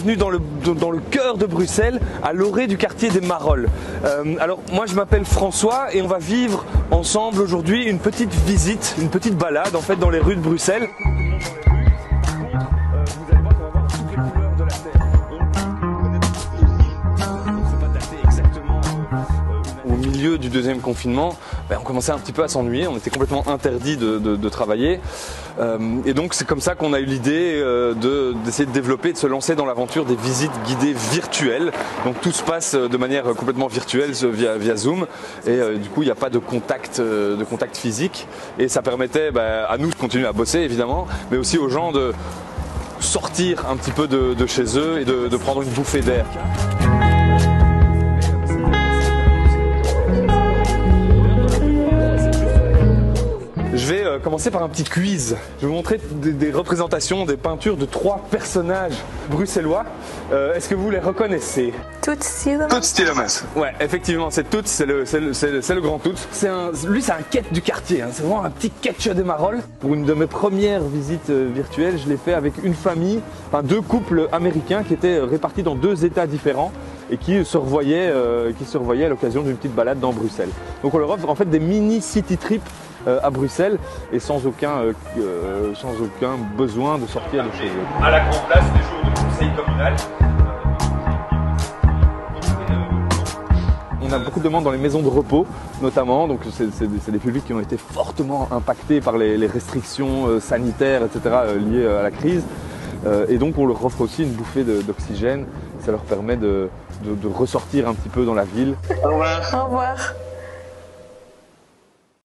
Bienvenue dans le cœur de Bruxelles, à l'orée du quartier des Marolles. Alors moi je m'appelle François et on va vivre ensemble aujourd'hui une petite visite, une petite balade en fait dans les rues de Bruxelles. Vous allez voir qu'on va voir toutes les couleurs de la terre. C'est pas daté exactement. Au milieu du deuxième confinement, on commençait un petit peu à s'ennuyer, on était complètement interdit de travailler. Et donc c'est comme ça qu'on a eu l'idée d'essayer de développer, de se lancer dans l'aventure des visites guidées virtuelles. Donc tout se passe de manière complètement virtuelle via Zoom et du coup il n'y a pas de contact physique et ça permettait à nous de continuer à bosser évidemment, mais aussi aux gens de sortir un petit peu de chez eux et de prendre une bouffée d'air. Je vais commencer par un petit quiz. Je vais vous montrer des représentations, des peintures de 3 personnages bruxellois. Est-ce que vous les reconnaissez? Toots Thielemans. Toots Thielemans. Ouais, effectivement, c'est Toots, c'est le grand Toots. Lui, c'est un quête du quartier. Hein. C'est vraiment un petit quetch des Marolles. Pour une de mes premières visites virtuelles, je l'ai fait avec une famille, enfin 2 couples américains qui étaient répartis dans 2 États différents et qui se revoyaient à l'occasion d'une petite balade dans Bruxelles. Donc on leur offre en fait des mini city trips à Bruxelles et sans aucun besoin de sortir de chez eux. À la grande place des jours de conseil communal. On a beaucoup de demandes dans les maisons de repos notamment, donc c'est des publics qui ont été fortement impactés par les restrictions sanitaires, etc. liées à la crise. Et donc on leur offre aussi une bouffée d'oxygène, ça leur permet de ressortir un petit peu dans la ville. Au revoir. Au revoir.